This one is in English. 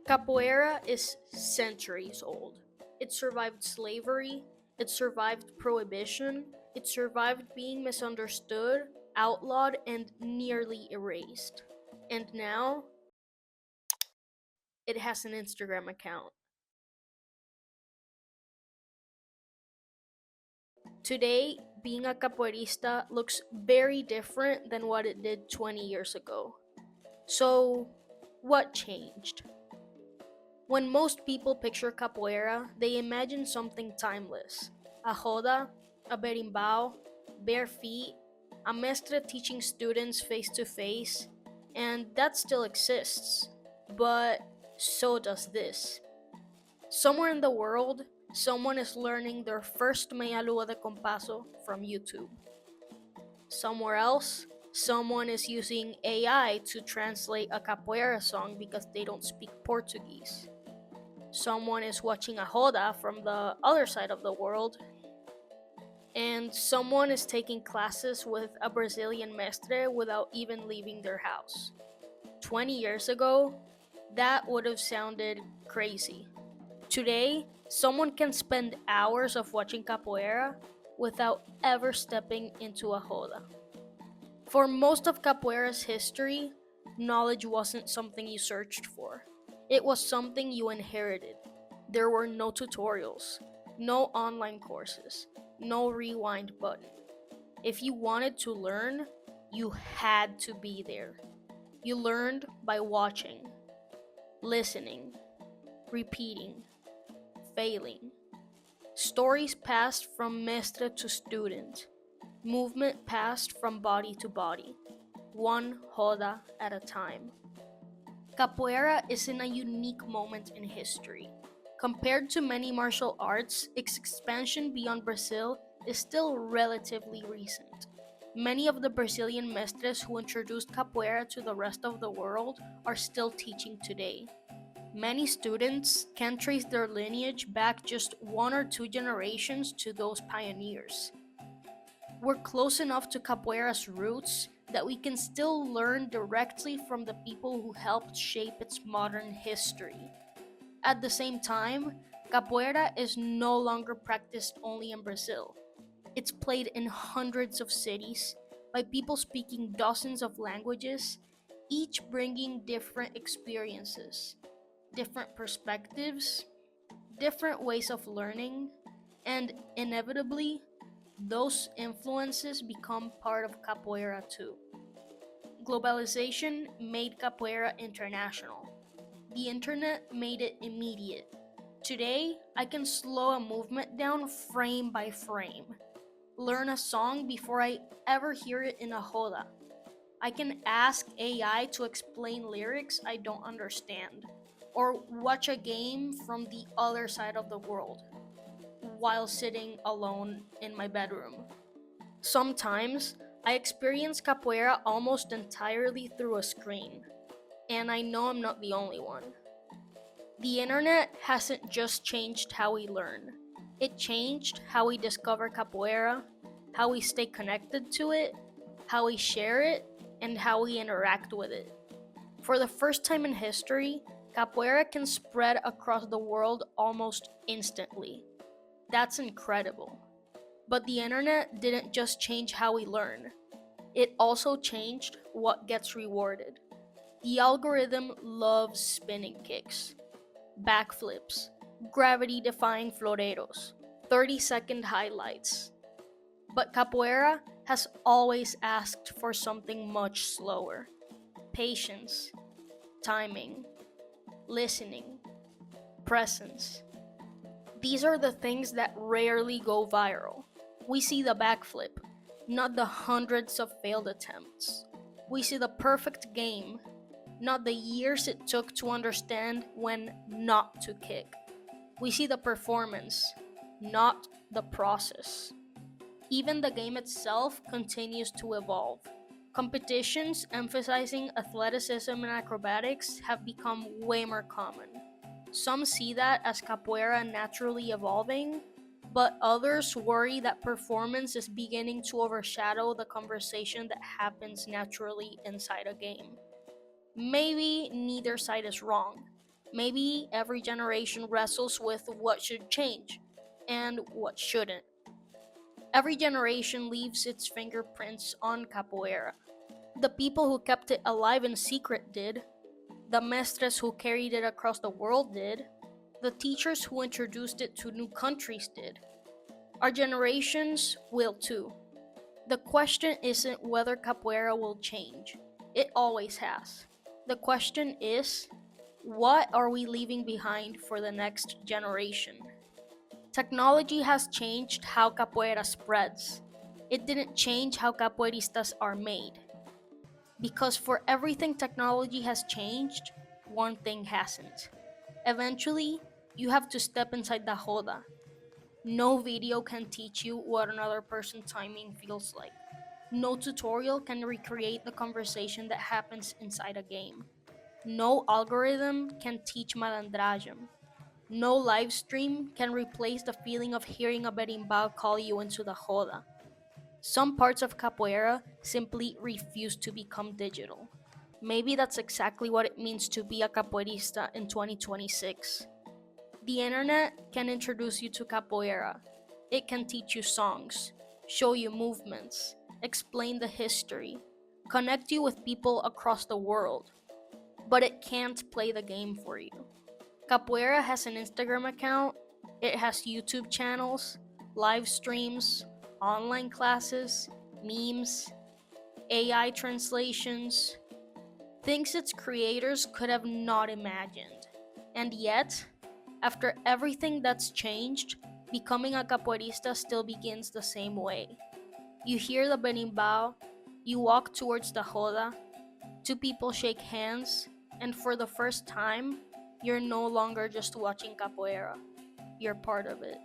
Capoeira is centuries old. It survived slavery, it survived prohibition, it survived being misunderstood, outlawed, and nearly erased. And now, it has an Instagram account. Today, being a capoeirista looks very different than what it did 20 years ago. So, what changed? When most people picture capoeira, they imagine something timeless. A roda, a berimbau, bare feet, a mestre teaching students face to face, and that still exists. But so does this. Somewhere in the world, someone is learning their first meia lua de compasso from YouTube. Somewhere else, someone is using AI to translate a capoeira song because they don't speak Portuguese. Someone is watching a roda from the other side of the world, and someone is taking classes with a Brazilian mestre without even leaving their house. 20 years ago, that would have sounded crazy. Today, someone can spend hours of watching capoeira without ever stepping into a roda. For most of capoeira's history, knowledge wasn't something you searched for. It was something you inherited. There were no tutorials, no online courses, no rewind button. If you wanted to learn, you had to be there. You learned by watching, listening, repeating, failing. Stories passed from mestre to student. Movement passed from body to body, one roda at a time. Capoeira is in a unique moment in history. Compared to many martial arts, its expansion beyond Brazil is still relatively recent. Many of the Brazilian mestres who introduced capoeira to the rest of the world are still teaching today. Many students can trace their lineage back just one or two generations to those pioneers. We're close enough to capoeira's roots that we can still learn directly from the people who helped shape its modern history. At the same time, capoeira is no longer practiced only in Brazil. It's played in hundreds of cities by people speaking dozens of languages, each bringing different experiences, different perspectives, different ways of learning, and inevitably, those influences become part of capoeira too. Globalization made capoeira international. The internet made it immediate. Today, I can slow a movement down frame by frame, learn a song before I ever hear it in a roda. I can ask AI to explain lyrics I don't understand, or watch a game from the other side of the world while sitting alone in my bedroom. Sometimes, I experience capoeira almost entirely through a screen, and I know I'm not the only one. The internet hasn't just changed how we learn, it changed how we discover capoeira, how we stay connected to it, how we share it, and how we interact with it. For the first time in history, capoeira can spread across the world almost instantly. That's incredible. But the internet didn't just change how we learn, it also changed what gets rewarded. The algorithm loves spinning kicks, backflips, gravity defying floreros, 30-second highlights. But capoeira has always asked for something much slower: patience, timing, listening, presence. These are the things that rarely go viral. We see the backflip, not the hundreds of failed attempts. We see the perfect game, not the years it took to understand when not to kick. We see the performance, not the process. Even the game itself continues to evolve. Competitions emphasizing athleticism and acrobatics have become way more common. Some see that as capoeira naturally evolving, but others worry that performance is beginning to overshadow the conversation that happens naturally inside a game. Maybe neither side is wrong. Maybe every generation wrestles with what should change and what shouldn't. Every generation leaves its fingerprints on capoeira. The people who kept it alive in secret did. The mestres who carried it across the world did. The teachers who introduced it to new countries did. Our generations will too. The question isn't whether capoeira will change. It always has. The question is, what are we leaving behind for the next generation? Technology has changed how capoeira spreads. It didn't change how capoeiristas are made. Because for everything technology has changed, one thing hasn't. Eventually, you have to step inside the joda. No video can teach you what another person's timing feels like. No tutorial can recreate the conversation that happens inside a game. No algorithm can teach malandragem. No live stream can replace the feeling of hearing a berimbau call you into the joda. Some parts of capoeira simply refuse to become digital. Maybe that's exactly what it means to be a capoeirista in 2026. The internet can introduce you to capoeira. It can teach you songs, show you movements, explain the history, connect you with people across the world, but it can't play the game for you. Capoeira has an Instagram account, it has YouTube channels, live streams, online classes, memes, AI translations, things its creators could have not imagined. And yet, after everything that's changed, becoming a capoeirista still begins the same way. You hear the berimbau, you walk towards the joda, two people shake hands, and for the first time, you're no longer just watching capoeira, you're part of it.